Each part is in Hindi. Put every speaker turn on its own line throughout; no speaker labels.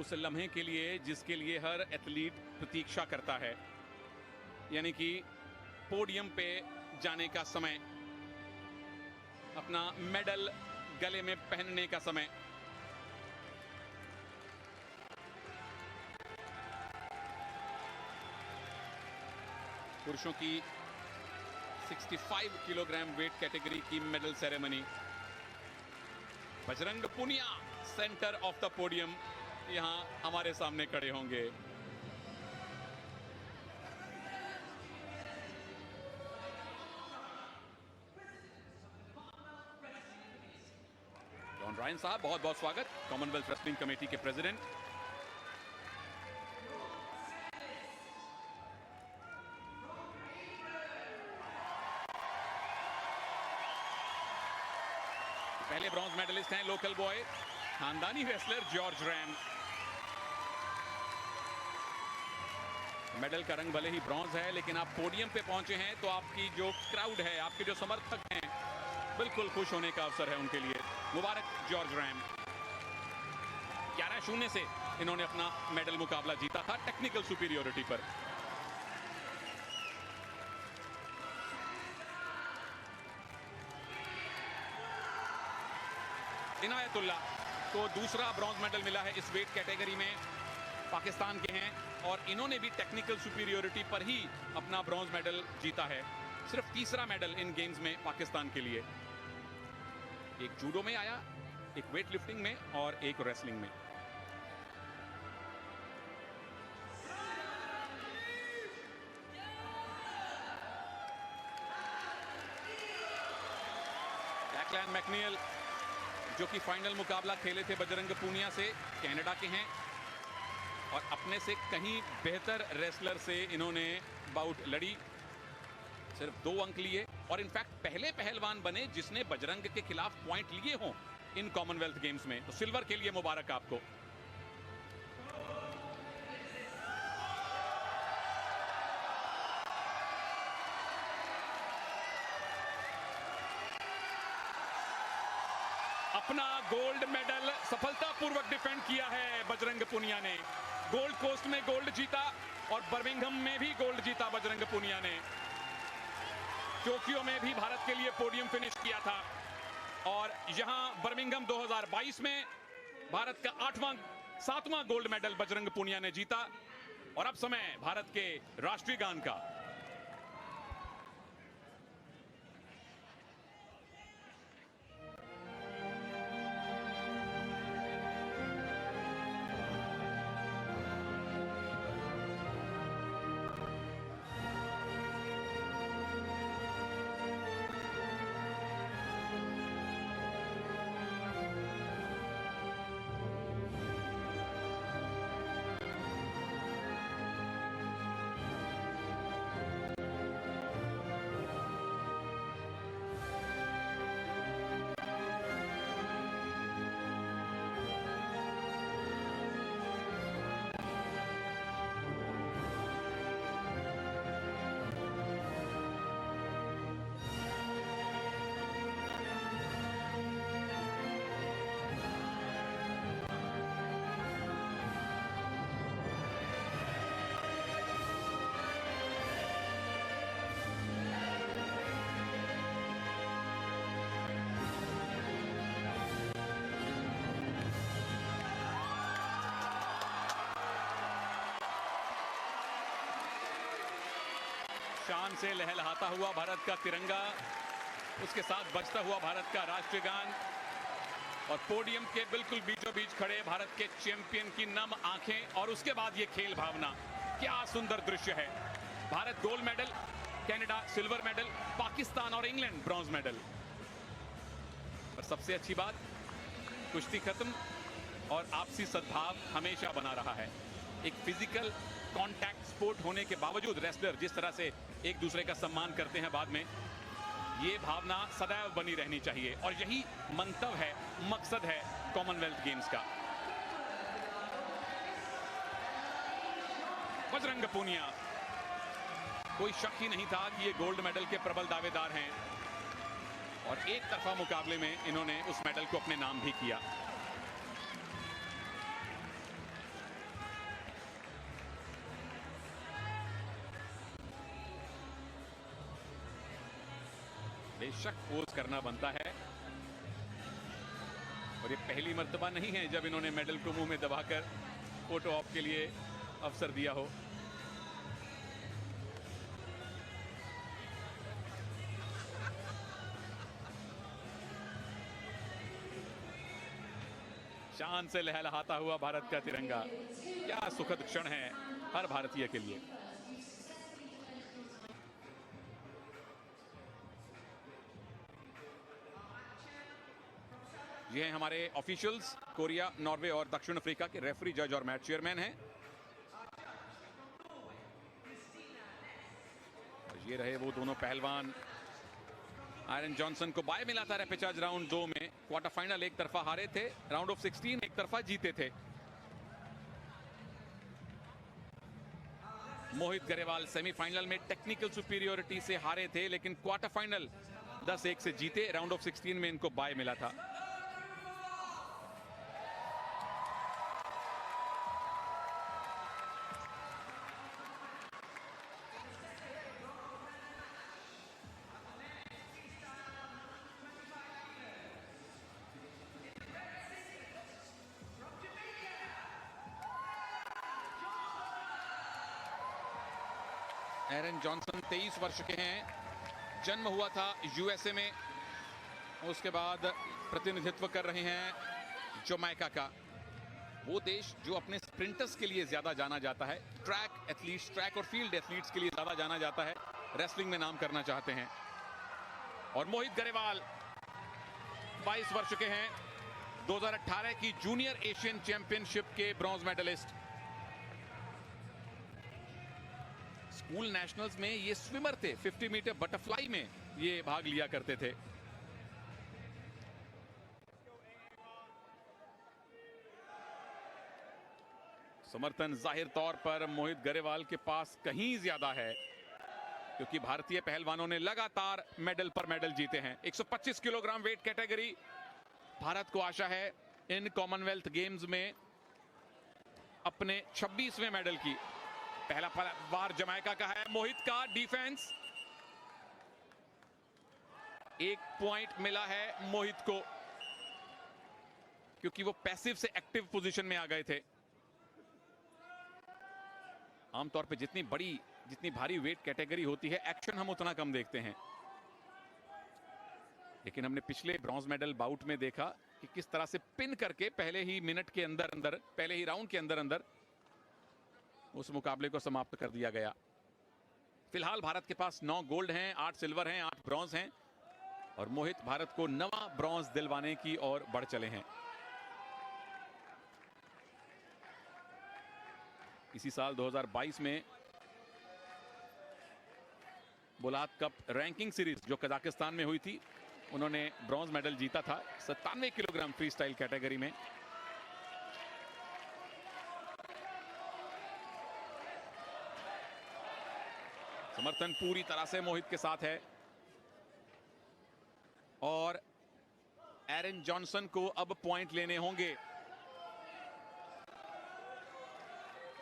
उस लम्हे के लिए जिसके लिए हर एथलीट प्रतीक्षा करता है, यानी कि पोडियम पे जाने का समय, अपना मेडल गले में पहनने का समय। पुरुषों की 65 किलोग्राम वेट कैटेगरी की medal ceremony. Bajrang Punia centre of the podium यहां हमारे सामने खड़े होंगे। जॉन रायन साहब, बहुत बहुत स्वागत, कॉमनवेल्थ रेसलिंग कमेटी के प्रेसिडेंट। पहले ब्रॉन्ज मेडलिस्ट हैं लोकल बॉय, खानदानी रेसलर जॉर्ज रैम। मेडल का रंग भले ही ब्रॉन्ज है, लेकिन आप पोडियम पे पहुंचे हैं तो आपकी जो क्राउड है, आपके जो समर्थक हैं, बिल्कुल खुश होने का अवसर है उनके लिए। मुबारक जॉर्ज रैम। 11-0 से इन्होंने अपना मेडल मुकाबला जीता था टेक्निकल सुपीरियोरिटी पर। इनायतुल्ला को दूसरा ब्रॉन्ज मेडल मिला है इस वेट कैटेगरी में, पाकिस्तान के हैं, और इन्होंने भी टेक्निकल सुपीरियोरिटी पर ही अपना ब्रॉन्ज मेडल जीता है। सिर्फ तीसरा मेडल इन गेम्स में पाकिस्तान के लिए। एक जूडो में आया, एक वेट लिफ्टिंग में और एक रेसलिंग में। डैक्लैन मैकनियल जो कि फाइनल मुकाबला खेले थे बजरंग पूनिया से, कनाडा के हैं, और अपने से कहीं बेहतर रेसलर से इन्होंने बाउट लड़ी। सिर्फ 2 अंक लिए और इनफैक्ट पहले पहलवान बने जिसने बजरंग के खिलाफ पॉइंट लिए हों इन कॉमनवेल्थ गेम्स में। तो सिल्वर के लिए मुबारक आपको। अपना गोल्ड मेडल सफलतापूर्वक डिफेंड किया है बजरंग पुनिया ने। गोल्ड कोस्ट में गोल्ड जीता और बर्मिंघम में भी गोल्ड जीता बजरंग पुनिया ने। टोक्यो में भी भारत के लिए पोडियम फिनिश किया था, और यहां बर्मिंघम 2022 में भारत का 7वां गोल्ड मेडल बजरंग पुनिया ने जीता। और अब समय भारत के राष्ट्रीय गान का। शान से लहलहाता हुआ भारत का तिरंगा, उसके साथ बजता हुआ भारत का राष्ट्रीय गान, और पोडियम के बिल्कुल बीचों बीच खड़े भारत के चैंपियन की नम आंखें, और उसके बाद ये खेल भावना। क्या सुंदर दृश्य है। Bharat gold medal, Canada silver medal, Pakistan और इंग्लैंड ब्रॉन्ज मेडल। और सबसे अच्छी बात, कुश्ती खत्म और आपसी सद्भाव हमेशा बना रहा है। एक फिजिकल कांटेक्ट स्पोर्ट होने के बावजूद रेसलर जिस तरह से एक दूसरे का सम्मान करते हैं बाद में, ये भावना सदैव बनी रहनी चाहिए, और यही मंतव्य है, मकसद है कॉमनवेल्थ गेम्स का। बजरंग पूनिया, कोई शक ही नहीं था कि ये गोल्ड मेडल के प्रबल दावेदार हैं, और एक तरफा मुकाबले में इन्होंने उस मेडल को अपने नाम भी किया। बेशक पोज करना बनता है, और ये पहली मर्तबा नहीं है जब इन्होंने मेडल को मुंह में दबाकर फोटो ऑप के लिए अवसर दिया हो। शान से लहलहाता हुआ भारत का तिरंगा, क्या सुखद क्षण है हर भारतीय के लिए। ये हैं हमारे ऑफिशियल्स, कोरिया, नॉर्वे और दक्षिण अफ्रीका के रेफरी, जज और मैच चेयरमैन हैं। ये रहे वो दोनों पहलवान। आयरन जॉनसन को बाय मिला था रेपेचाज राउंड 2 में, क्वार्टर फाइनल एक तरफा हारे थे, राउंड ऑफ 16 एक तरफा जीते थे। मोहित गरेवाल सेमीफाइनल में टेक्निकल सुपीरियोरिटी से हारे थे, लेकिन क्वार्टर फाइनल 10-1 से जीते। राउंड ऑफ 16 में इनको बाय मिला था। एरन जॉनसन 23 वर्ष के हैं, जन्म हुआ था यूएसए में, उसके बाद प्रतिनिधित्व कर रहे हैं जमैका का, वो देश जो अपने स्प्रिंटर्स के लिए ज्यादा जाना जाता है, ट्रैक एथलीट्स, ट्रैक और फील्ड एथलीट्स के लिए ज्यादा जाना जाता है, रेसलिंग में नाम करना चाहते हैं। और मोहित गरेवाल 22 वर्ष के हैं, 2018 की जूनियर एशियन चैंपियनशिप के ब्रॉन्ज मेडलिस्ट। स्कूल नेशनल्स में ये स्विमर थे, 50 मीटर बटरफ्लाई में ये भाग लिया करते थे। समर्थन जाहिर तौर पर मोहित गरेवाल के पास कहीं ज्यादा है, क्योंकि भारतीय पहलवानों ने लगातार मेडल पर मेडल जीते हैं। 125 किलोग्राम वेट कैटेगरी, भारत को आशा है इन कॉमनवेल्थ गेम्स में अपने 26वें मेडल की। पहला वार जमैका का है, मोहित का डिफेंस, 1 पॉइंट मिला है मोहित को, क्योंकि वो पैसिव से एक्टिव पोजीशन में आ गए थे। आमतौर पे जितनी भारी वेट कैटेगरी होती है, एक्शन हम उतना कम देखते हैं, लेकिन हमने पिछले ब्रॉन्ज मेडल बाउट में देखा कि किस तरह से पिन करके पहले ही मिनट के अंदर, पहले ही राउंड के अंदर उस मुकाबले को समाप्त कर दिया गया। फिलहाल भारत के पास 9 गोल्ड हैं, 8 सिल्वर हैं, 8 ब्रॉन्ज हैं, और मोहित भारत को 9वां ब्रॉन्ज दिलवाने की ओर बढ़ चले हैं। इसी साल 2022 में बुलात कप रैंकिंग सीरीज जो कजाकिस्तान में हुई थी, उन्होंने ब्रॉन्ज मेडल जीता था 97 किलोग्राम फ्री स्टाइल कैटेगरी में। समर्थन पूरी तरह से मोहित के साथ है, और एरन जॉनसन को अब पॉइंट लेने होंगे,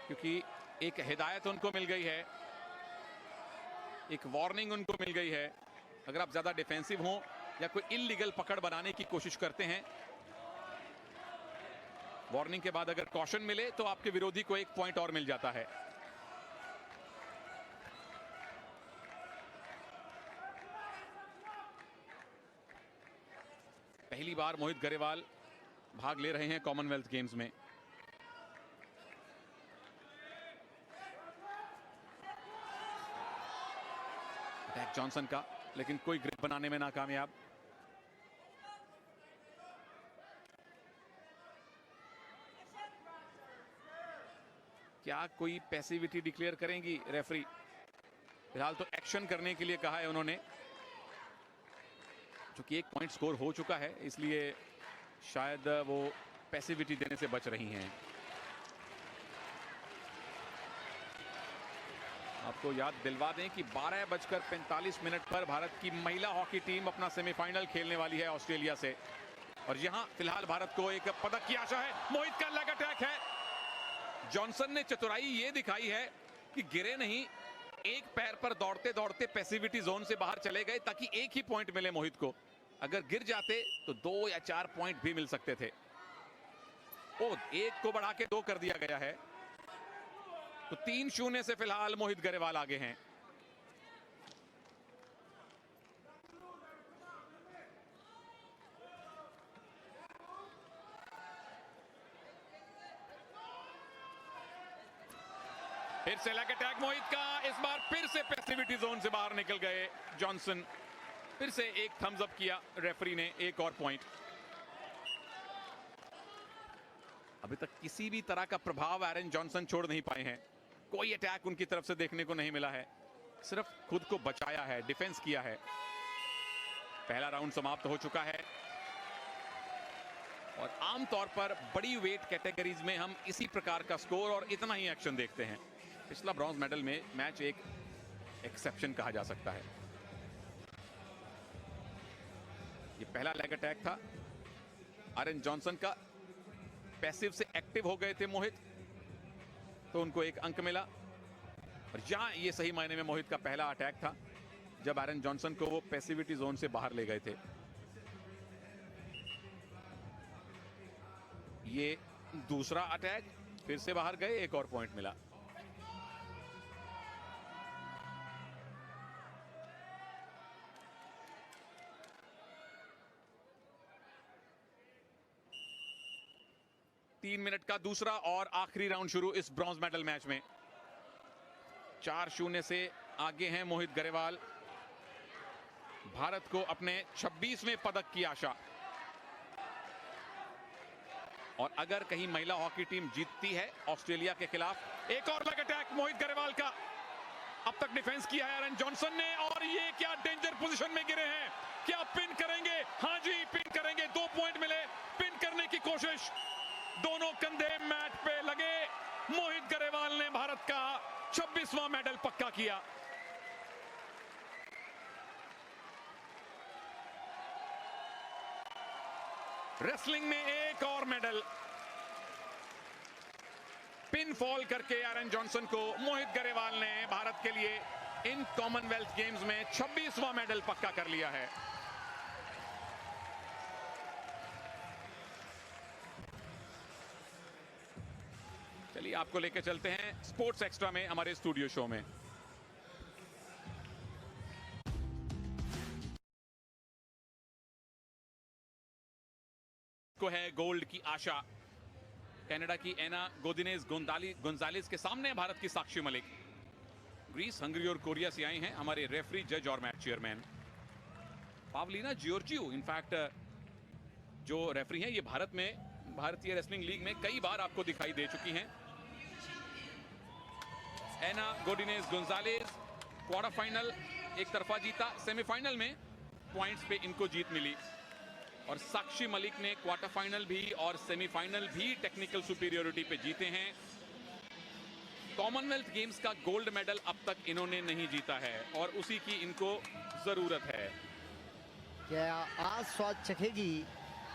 क्योंकि एक हिदायत उनको मिल गई है, एक वार्निंग उनको मिल गई है। अगर आप ज्यादा डिफेंसिव हो या कोई इल्लीगल पकड़ बनाने की कोशिश करते हैं, वार्निंग के बाद अगर कॉशन मिले तो आपके विरोधी को 1 पॉइंट और मिल जाता है। पहली बार मोहित गरेवाल भाग ले रहे हैं कॉमनवेल्थ गेम्स में। अटैक जॉनसन का, लेकिन कोई ग्रिप बनाने में नाकामयाब। क्या कोई पैसिविटी डिक्लेयर करेंगी रेफरी? फिलहाल तो एक्शन करने के लिए कहा है उन्होंने, चूंकि 1 पॉइंट स्कोर हो चुका है, इसलिए शायद वो पैसिविटी देने से बच रही हैं। आपको याद दिलवा दें कि 12:45 पर भारत की महिला हॉकी टीम अपना सेमीफाइनल खेलने वाली है ऑस्ट्रेलिया से, और यहां फिलहाल भारत को एक पदक की आशा है। मोहित का लेग अटैक है, जॉनसन ने चतुराई ये दिखाई है कि गिरे नहीं, एक पैर पर दौड़ते दौड़ते पैसिविटी जोन से बाहर चले गए ताकि एक ही पॉइंट मिले मोहित को। अगर गिर जाते तो 2 या 4 पॉइंट भी मिल सकते थे। ओ, 1 को बढ़ा के 2 कर दिया गया है, तो 3-0 से फिलहाल मोहित गरेवाल आगे हैं। फिर से लेग अटैक मोहित का, इस बार फिर से पैसिविटी जोन से बाहर निकल गए जॉनसन। फिर से एक थम्स अप किया रेफरी ने, एक और पॉइंट। अभी तक किसी भी तरह का प्रभाव एरन जॉनसन छोड़ नहीं पाए हैं। कोई अटैक उनकी तरफ से देखने को नहीं मिला है, सिर्फ खुद को बचाया है, डिफेंस किया है। पहला राउंड समाप्त हो चुका है और आमतौर पर बड़ी वेट कैटेगरीज में हम इसी प्रकार का स्कोर और इतना ही एक्शन देखते हैं। पिछला ब्रॉन्ज मेडल में मैच एक एक्सेप्शन कहा जा सकता है। ये पहला लेग अटैक था एरन जॉनसन का। पैसिव से एक्टिव हो गए थे मोहित, तो उनको 1 अंक मिला। और यहां ये सही मायने में मोहित का पहला अटैक था, जब एरन जॉनसन को वो पैसिविटी जोन से बाहर ले गए थे। ये दूसरा अटैक, फिर से बाहर गए, 1 और पॉइंट मिला। तीन मिनट का दूसरा और आखिरी राउंड शुरू इस ब्रॉन्ज मेडल मैच में। 4-0 से आगे हैं मोहित गरेवाल। भारत को अपने 26वें पदक की आशा। और अगर कहीं महिला हॉकी टीम जीतती है ऑस्ट्रेलिया के खिलाफ। एक और लेग अटैक मोहित गरेवाल का। अब तक डिफेंस किया है एरन जॉनसन ने, और ये क्या डेंजर पोजीशन में गिरे हैं। क्या पिन करेंगे? हाँ जी, पिन करेंगे। 2 पॉइंट मिले। पिन करने की कोशिश, दोनों कंधे मैट पे लगे। मोहित गरेवाल ने भारत का 26वां मेडल पक्का किया। रेसलिंग में एक और मेडल। पिन फॉल करके एरन जॉनसन को मोहित गरेवाल ने भारत के लिए इन कॉमनवेल्थ गेम्स में 26वां मेडल पक्का कर लिया है। चलिए आपको लेकर चलते हैं स्पोर्ट्स एक्स्ट्रा में, हमारे स्टूडियो शो में। को है गोल्ड की आशा। कनाडा की एना गोदिनेज गोंजालेस के सामने भारत की साक्षी मलिक। ग्रीस, हंगरी और कोरिया से आए हैं हमारे रेफरी, जज और match chairman. Paulina Giorgio in fact जो रेफरी हैं, ये भारत में भारतीय रेसलिंग लीग में कई बार आपको दिखाई दे चुकी हैं। एना गोडिनेज गोंजालेस क्वार्टर फाइनल एक तरफा जीता, सेमीफाइनल में पॉइंट्स पे इनको जीत मिली। और साक्षी मलिक ने क्वार्टर फाइनल भी और सेमीफाइनल भी टेक्निकल सुपीरियोरिटी पे जीते हैं। कॉमनवेल्थ गेम्स का गोल्ड मेडल अब तक इन्होंने नहीं जीता है और उसी की इनको जरूरत है।
क्या आज स्वाद चखेगी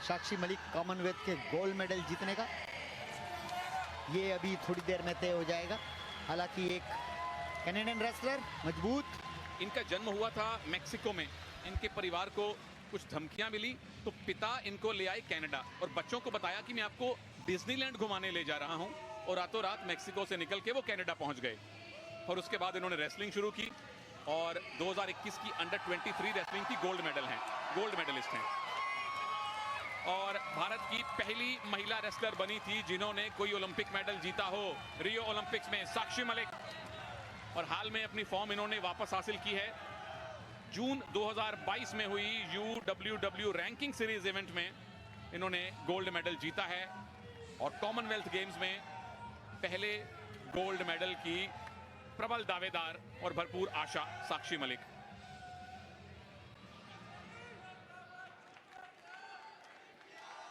साक्षी मलिक कॉमनवेल्थ के गोल्ड मेडल जीतने का? ये अभी थोड़ी देर में तय हो जाएगा। हालांकि एक कैनेडियन रेसलर मजबूत।
इनका जन्म हुआ था मेक्सिको में। इनके परिवार को कुछ धमकियां मिली तो पिता इनको ले आए कनाडा और बच्चों को बताया कि मैं आपको डिज्नीलैंड घुमाने ले जा रहा हूं, और रातों रात मेक्सिको से निकल के वो कनाडा पहुंच गए। और उसके बाद इन्होंने रेसलिंग शुरू की और 2021 की अंडर 23 रेसलिंग की गोल्ड मेडलिस्ट हैं। और भारत की पहली महिला रेसलर बनी थी जिन्होंने कोई ओलंपिक मेडल जीता हो, रियो ओलंपिक्स में, साक्षी मलिक। और हाल में अपनी फॉर्म इन्होंने वापस हासिल की है। जून 2022 में हुई UWW रैंकिंग सीरीज इवेंट में इन्होंने गोल्ड मेडल जीता है और कॉमनवेल्थ गेम्स में पहले गोल्ड मेडल की प्रबल दावेदार और भरपूर आशा साक्षी मलिक।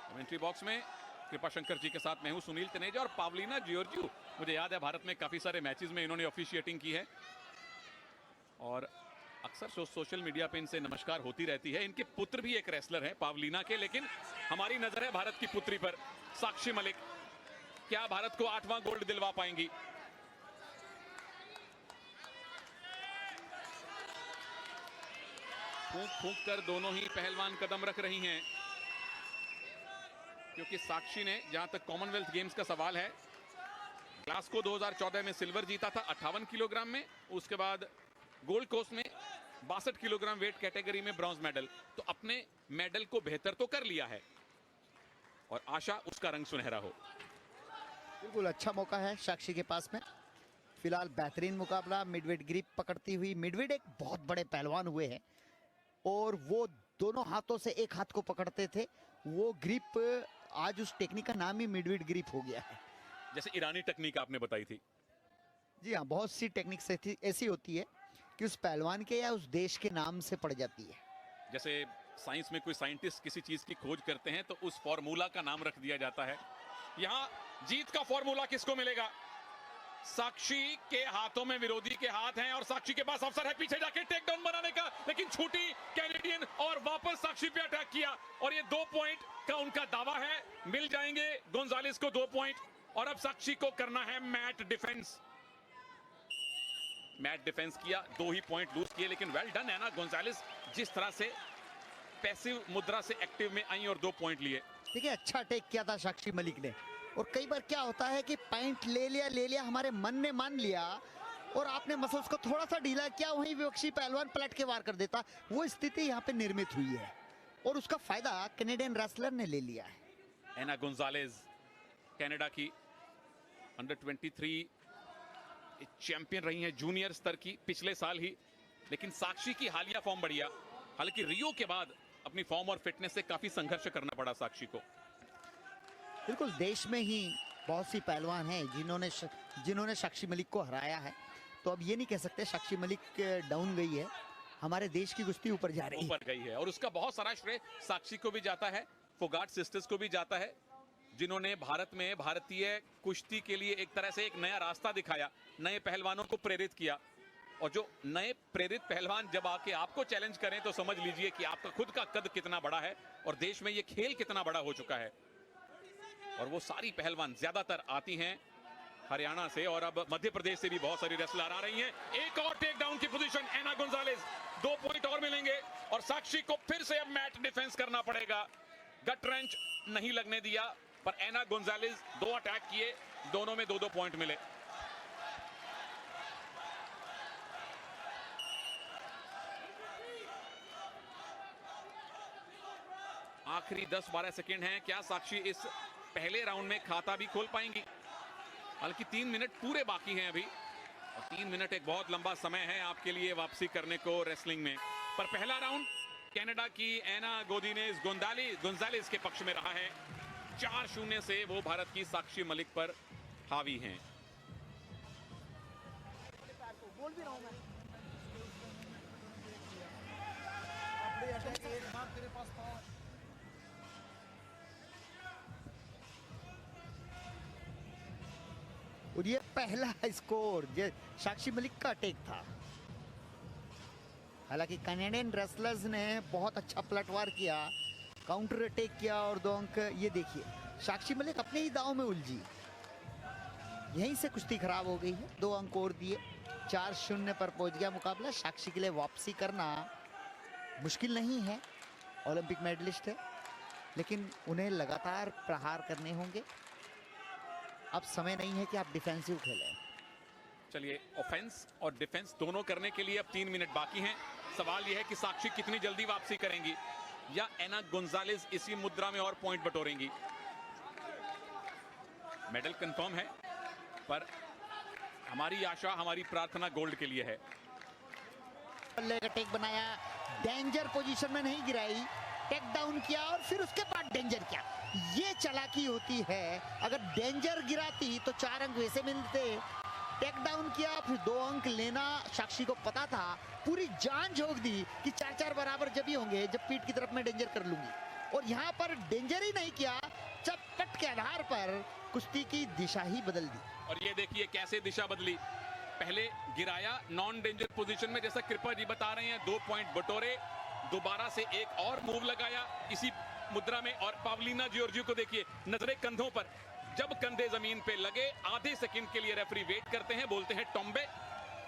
कमेंट्री बॉक्स में कृपा शंकर जी के साथ मैं हूं सुनील तनेजा और पावलिना जियोर्जियो। मुझे याद है भारत में काफी सारे मैचेस में इन्होंने ऑफिशिएटिंग की है और अक्सर सोशल मीडिया पे इनसे नमस्कार होती रहती है। इनके पुत्र भी एक रेसलर है पावलिना के, लेकिन हमारी नजर है भारत की पुत्री पर, साक्षी मलिक। क्या भारत को 8वां गोल्ड दिलवा पाएंगी? फूंक फूंक कर दोनों ही पहलवान कदम रख रही हैं, क्योंकि साक्षी ने, जहां तक कॉमनवेल्थ गेम्स का सवाल है, ग्लासगो 2014 में सिल्वर जीता था 58 किलोग्राम में, उसके बाद गोल्ड कोस्ट में 62 किलोग्राम वेट कैटेगरी में ब्रॉन्ज मेडल। तो अपने मेडल को बेहतर तो कर लिया है और आशा उसका रंग सुनहरा हो।
बिल्कुल अच्छा मौका है साक्षी के पास में। फिलहाल बेहतरीन मुकाबला, मिडवेट ग्रिप पकड़ती हुई। मिडवेट एक बहुत बड़े पहलवान हुए हैं और वो दोनों हाथों से एक हाथ को पकड़ते थे। वो ग्रिप, आज उस टेक्निक का नाम ही मिडवेट ग्रिप हो गया है।
जैसे ईरानी टेक्निक आपने बताई थी।
जी हाँ, बहुत सी टेक्निक्स ऐसी होती है कि उस पहलवान के या उस देश के नाम से पड़ जाती है।
जैसे साइंस में कोई साइंटिस्ट किसी चीज की खोज करते हैं तो उस फॉर्मूला का नाम रख दिया जाता है। यहां जीत का फॉर्मूला किसको मिलेगा? साक्षी के हाथों में विरोधी के हाथ हैं और साक्षी के पास अवसर है पीछे जाके टेक डाउन बनाने का, लेकिन छूटी कैनेडियन और वापस साक्षी पे अटैक किया और ये 2 पॉइंट का उनका दावा है, मिल जाएंगे गोंजालेस को 2 पॉइंट। और अब साक्षी को करना है मैट डिफेंस। मैट डिफेंस किया, 2 ही पॉइंट लूज किए, लेकिन वेल डन है ना गोंजालेस, जिस तरह से पैसिव मुद्रा से एक्टिव में आई और 2 पॉइंट लिए।
देखिए अच्छा अटैक किया था साक्षी मलिक ने। और कई बार क्या होता है कि पॉइंट ले लिया, हमारे मन ने मान लिया और आपने मसल्स को थोड़ा सा ढीला किया, वहीं विपक्षी पहलवान पलट के वार कर देता। वो स्थिति यहाँ पे निर्मित हुई है और उसका फायदा कैनेडियन रेसलर ने ले लिया है।
एना गोंजालेस कनाडा की अंडर 23 चैंपियन रही हैं, जूनियर स्तर की, पिछले साल ही। लेकिन साक्षी की हालिया फॉर्म बढ़िया, हालांकि रियो के बाद अपनी फॉर्म और फिटनेस से काफी संघर्ष करना पड़ा साक्षी को।
बिल्कुल, देश में ही बहुत सी पहलवान हैं जिन्होंने साक्षी मलिक को हराया है। तो अब ये नहीं कह सकते साक्षी मलिक डाउन गई है, हमारे देश की कुश्ती ऊपर जा रही है।
ऊपर गई है और उसका बहुत सारा श्रेय साक्षी को भी जाता है, फोगाट सिस्टर्स को भी जाता है, जिन्होंने भारत में भारतीय कुश्ती के लिए एक तरह से एक नया रास्ता दिखाया, नए पहलवानों को प्रेरित किया। और जो नए प्रेरित पहलवान जब आके आपको चैलेंज करें तो समझ लीजिए कि आपका खुद का कद कितना बड़ा है और देश में ये खेल कितना बड़ा हो चुका है। और वो सारी पहलवान ज्यादातर आती हैं हरियाणा से और अब मध्य प्रदेश से भी बहुत सारी रेसलर आ रही हैं। एक और टेक डाउन की पोजीशन, एना गोंजालेस, 2 पॉइंट और मिलेंगे और साक्षी को फिर से अब मैट डिफेंस करना पड़ेगा। गट रेंच नहीं लगने दिया, पर एना गोंजालेस 2 अटैक किए, दोनों में 2-2 पॉइंट मिले। आखिरी 10-12 सेकंड हैं, क्या साक्षी इस पहले राउंड में खाता भी खोल पाएंगी? हालांकि 3 मिनट पूरे बाकी हैं अभी और 3 मिनट एक बहुत लंबा समय है आपके लिए वापसी करने को रेसलिंग में। पर पहला राउंड कनाडा की एना गोंजालेस के पक्ष में रहा है। 4-0 से वो भारत की साक्षी मलिक पर हावी हैं।
बोल भी रहा हूं मैं। और ये पहला स्कोर जो साक्षी मलिक का अटैक था। हालांकि कैनेडियन रेसलर्स ने बहुत अच्छा पलटवार किया, काउंटर अटैक किया और 2 अंक। ये देखिए साक्षी मलिक अपने ही दांव में उलझी, यहीं से कुश्ती खराब हो गई है। 2 अंक और दिए, 4-0 पर पहुंच गया मुकाबला। साक्षी के लिए वापसी करना मुश्किल नहीं है, ओलंपिक मेडलिस्ट है, लेकिन उन्हें लगातार प्रहार करने होंगे। अब समय नहीं है कि आप डिफेंसिव खेलें।
चलिए, ऑफेंस और डिफेंस दोनों करने के लिए अब 3 मिनट बाकी हैं। सवाल यह है कि साक्षी कितनी जल्दी वापसी करेंगी या एना गोंजालेस इसी मुद्रा में और पॉइंट बटोरेंगी। मेडल कंफर्म है, पर हमारी आशा, हमारी प्रार्थना गोल्ड के लिए है।
लेग अटैक बनाया, डेंजर पोजीशन में नहीं गिराई, टेक डाउन किया और फिर उसके बाद डेंजर किया। ये चालाकी होती है। अगर डेंजर गिराती तो 4 अंक वैसे मिलते। टेक डाउन किया, फिर 2 अंक लेना साक्षी को पता था। पूरी जान झोंक दी कि 4-4 बराबर जब ही होंगे जब पीठ की तरफ मैं डेंजर कर लूंगी। और यहाँ पर डेंजर ही नहीं किया, चटपट के आधार पर कुश्ती की दिशा ही बदल दी।
और ये देखिए कैसे दिशा बदली। पहले गिराया नॉन डेंजर पोजीशन में, जैसा कृपा जी बता रहे हैं, 2 पॉइंट बटोरे, दोबारा से एक और मूव लगाया इसी मुद्रा में। और पावलीना जॉर्जियो को देखिए, नजरें कंधों पर, जब कंधे जमीन पे लगे आधे सेकंड के लिए रेफरी वेट करते हैं, बोलते हैं टॉम्बे,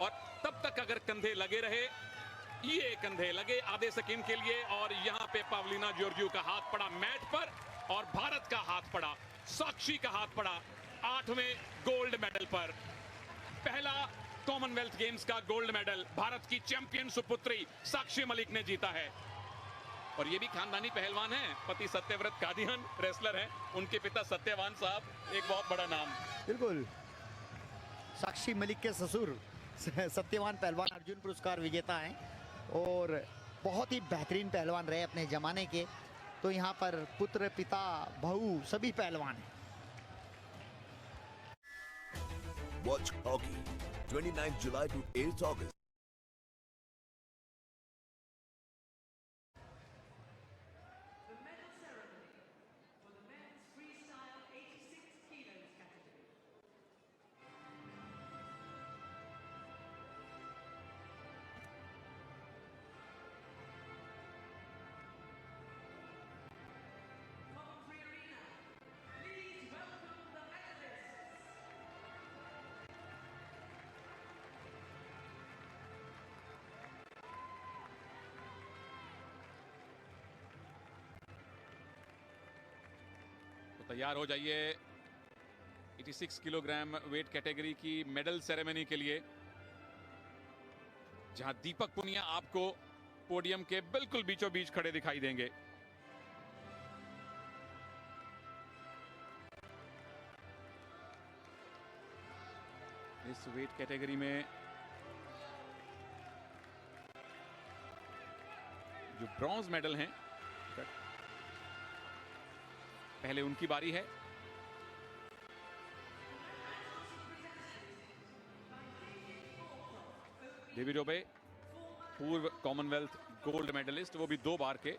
और तब तक अगर कंधे लगे रहे ये कंधे लगे आधे सेकंड के लिए और यहां पे पावलिना जॉर्जियो का हाथ पड़ा मैट पर और भारत का हाथ पड़ा, साक्षी का हाथ पड़ा 8वें गोल्ड मेडल पर। पहला कॉमनवेल्थ गेम्स का गोल्ड मेडल भारत की चैंपियन सुपुत्री साक्षी मलिक ने जीता है। और ये भी खानदानी पहलवान है, पति सत्यव्रत कादियान रेसलर हैं, उनके पिता सत्यवान साहब एक बहुत बड़ा नाम।
बिल्कुल, साक्षी मलिक के ससुर सत्यवान पहलवान अर्जुन पुरस्कार विजेता हैं और बहुत ही बेहतरीन पहलवान रहे अपने जमाने के। तो यहाँ पर पुत्र, पिता, बहू सभी पहलवान हैं।
Watch Hockey, 29 July to 8 August.
The medal ceremony for the men's freestyle 86 kilos category. Coventry Arena, please welcome the medalists.
तो तैयार हो जाइए 86 किलोग्राम वेट कैटेगरी की मेडल सेरेमनी के लिए, जहां दीपक पुनिया आपको पोडियम के बिल्कुल बीचों बीच खड़े दिखाई देंगे। इस वेट कैटेगरी में जो ब्रॉन्ज मेडल हैं, पहले उनकी बारी है। डेविड ओबे, पूर्व कॉमनवेल्थ गोल्ड मेडलिस्ट, वो भी 2 बार के।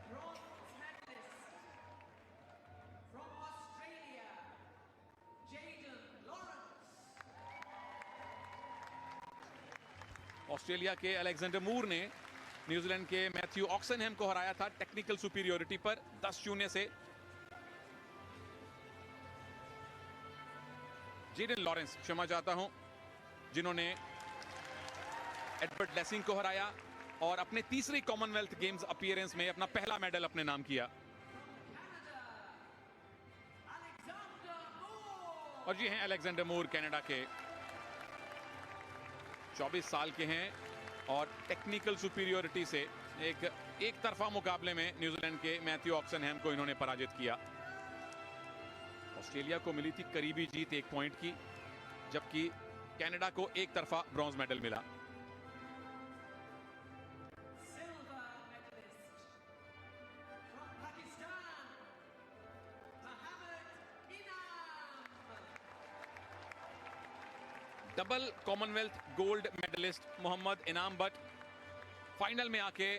Bronze medalist from Australia, Jaden Lawrence.
Australia के अलेक्जेंडर मूर ने न्यूजीलैंड के मैथ्यू ऑक्सनहैम को हराया था टेक्निकल सुपीरियोरिटी पर 10-0 से। जेडन लॉरेंस, क्षमा चाहता हूं, जिन्होंने एडवर्ड लेसिंग को हराया और अपने तीसरी कॉमनवेल्थ गेम्स अपीयरेंस में अपना पहला मेडल अपने नाम किया।
Alexander Moore.
और ये हैं अलेक्जेंडर मूर, कनाडा के, 24 साल के हैं और टेक्निकल सुपीरियोरिटी से एक तरफा मुकाबले में न्यूजीलैंड के मैथ्यू ऑक्सनहैम को इन्होंने पराजित किया। ऑस्ट्रेलिया को मिली थी करीबी जीत 1 पॉइंट की, जबकि कनाडा को एक तरफा ब्रॉन्ज मेडल मिला।
Silver medalist from Pakistan, Mohammed Inam.
Double Commonwealth gold medalist Mohammed Inam but final में आके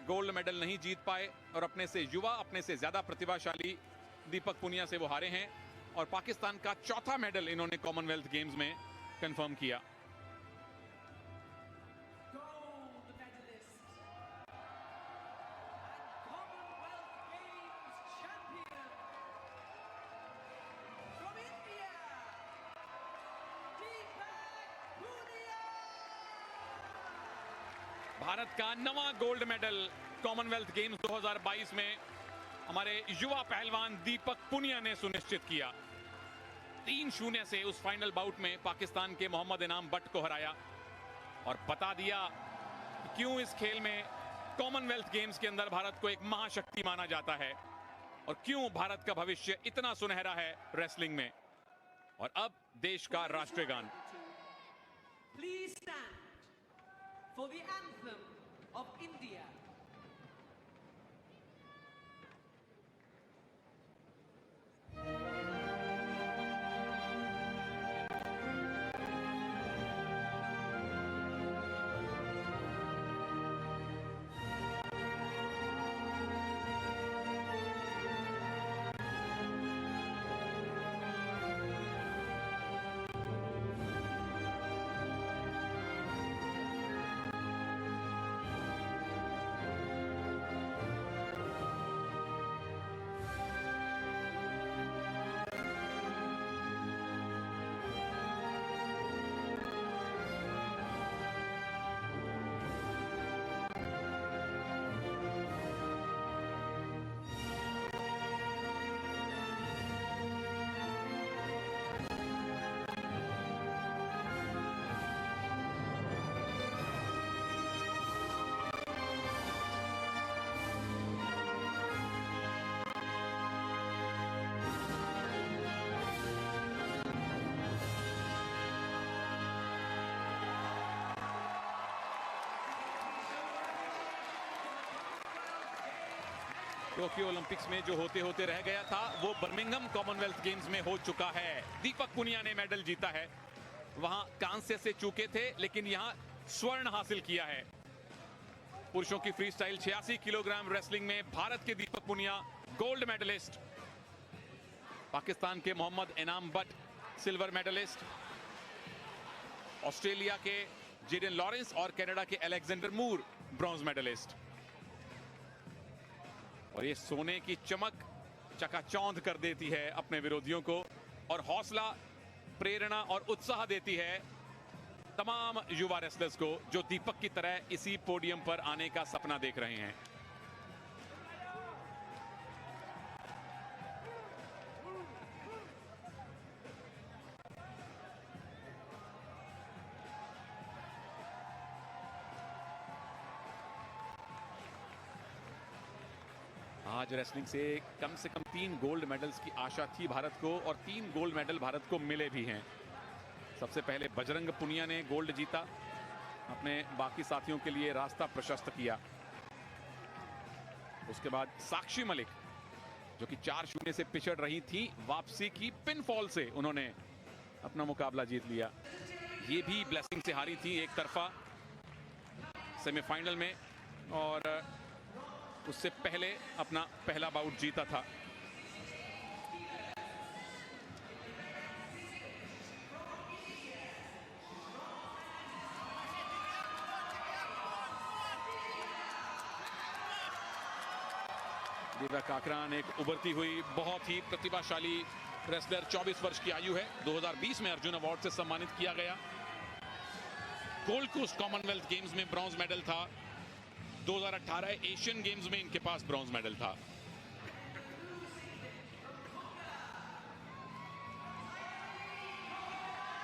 गोल्ड मेडल नहीं जीत पाए और अपने से युवा, अपने से ज्यादा प्रतिभाशाली दीपक पुनिया से वो हारे हैं और पाकिस्तान का चौथा मेडल इन्होंने कॉमनवेल्थ गेम्स में कंफर्म किया।
Gold medalist and Commonwealth Games champion from India, Deepak Punia.
Bharat का 9वां गोल्ड मेडल कॉमनवेल्थ गेम्स 2022 में हमारे युवा पहलवान दीपक पुनिया ने सुनिश्चित किया। 3-0 से उस फाइनल बाउट में पाकिस्तान के मोहम्मद इनाम बट को हराया और बता दिया कि क्यों इस खेल में, कॉमनवेल्थ गेम्स के अंदर भारत को एक महाशक्ति माना जाता है और क्यों भारत का भविष्य इतना सुनहरा है रेसलिंग में। और अब देश का राष्ट्रीय गान।
Please stand for the anthem of India.
Tokyo Olympics में जो होते होते रह गया था वो बर्मिंघम कॉमनवेल्थ गेम्स में हो चुका है। दीपक पुनिया ने मेडल जीता है। वहां कांस्य से चूके थे, लेकिन यहां स्वर्ण हासिल किया है। पुरुषों की फ्री स्टाइल 86 किलोग्राम रेसलिंग में भारत के दीपक पुनिया गोल्ड मेडलिस्ट, पाकिस्तान के Mohammad Inam but silver medallist, Australia के जेडन लॉरेंस और कनाडा के अलेक्जेंडर मूर ब्रॉन्ज मेडलिस्ट। और ये सोने की चमक चकाचौंध कर देती है अपने विरोधियों को और हौसला, प्रेरणा और उत्साह देती है तमाम युवा रेसलर्स को जो दीपक की तरह इसी पोडियम पर आने का सपना देख रहे हैं। आज रेसलिंग से कम 3 गोल्ड मेडल्स की आशा थी भारत को और 3 गोल्ड मेडल भारत को मिले भी हैं। सबसे पहले बजरंग पुनिया ने गोल्ड जीता, अपने बाकी साथियों के लिए रास्ता प्रशस्त किया। उसके बाद साक्षी मलिक, जो कि 4-0 से पिछड़ रही थी, वापसी की पिन फॉल से उन्होंने अपना मुकाबला जीत लिया। ये भी ब्लेसिंग से हारी थी एक तरफा सेमीफाइनल में और उससे पहले अपना पहला बाउट जीता था। दिव्या काकरान एक उभरती हुई बहुत ही प्रतिभाशाली रेसलर, 24 वर्ष की आयु है। 2020 में अर्जुन अवार्ड से सम्मानित किया गया। गोल्ड कोस्ट कॉमनवेल्थ गेम्स में ब्रॉन्ज मेडल था। 2018 एशियन गेम्स में इनके पास ब्रॉन्ज मेडल था।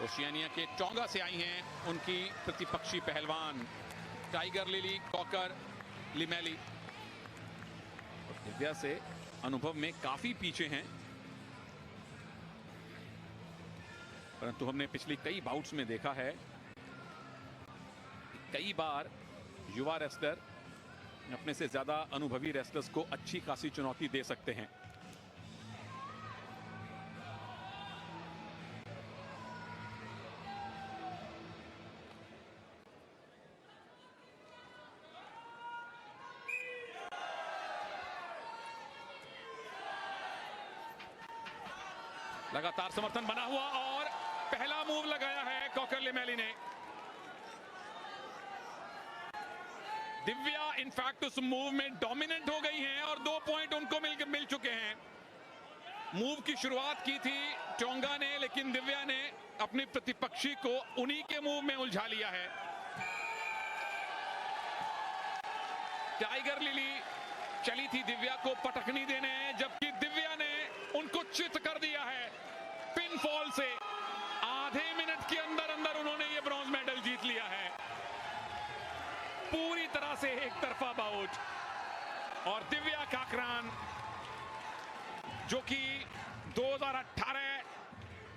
ओशियानिया के टोंगा से आई हैं उनकी प्रतिपक्षी पहलवान टाइगर लिली कॉकर लिमेली। दिव्या से अनुभव में काफी पीछे हैं, परंतु हमने पिछली कई बाउट्स में देखा है कई बार युवा रेसलर अपने से ज्यादा अनुभवी रेसलर्स को अच्छी खासी चुनौती दे सकते हैं। लगातार समर्थन बना हुआ और पहला मूव लगाया है कॉकर लिमेली ने। दिव्या इनफैक्ट उस मूव में डोमिनेंट हो गई हैं और 2 पॉइंट उनको मिल चुके हैं। मूव की शुरुआत की थी टोंगा ने, लेकिन दिव्या ने अपनी प्रतिपक्षी को उन्हीं के मूव में उलझा लिया है। टाइगर लिली चली थी दिव्या को पटकनी देने, जबकि दिव्या ने उनको चित कर दिया है पिन फॉल से। आधे मिनट के अंदर अंदर उन्होंने ये ब्रॉन्ज मेडल जीत लिया है। पूरी तरह से एक तरफा बाउट और दिव्या काकरान, जो कि 2018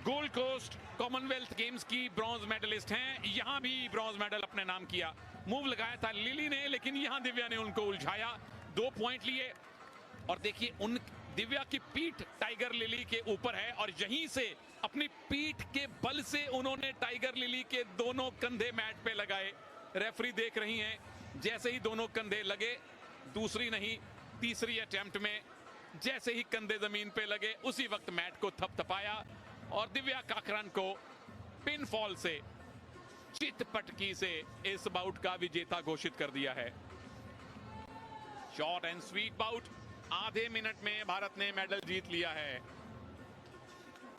गोल्ड कोस्ट कॉमनवेल्थ गेम्स की ब्रॉन्ज मेडलिस्ट हैं, यहां भी ब्रॉन्ज मेडल अपने नाम किया। मूव लगाया था लिली ने, लेकिन यहां दिव्या ने उनको उलझाया, 2 पॉइंट लिए। और देखिए उन दिव्या की पीठ टाइगर लिली के ऊपर है और यहीं से अपनी पीठ के बल से उन्होंने टाइगर लिली के दोनों कंधे मैट पे लगाए। रेफरी देख रही हैं, जैसे ही दोनों कंधे लगे, दूसरी नहीं तीसरी अटेम्प्ट में जैसे ही कंधे जमीन पे लगे, उसी वक्त मैट को थपथपाया और दिव्या काकरान को पिन फॉल से, चित पटकी से इस बाउट का विजेता घोषित कर दिया है। शॉर्ट एंड स्वीट बाउट, आधे मिनट में भारत ने मेडल जीत लिया है।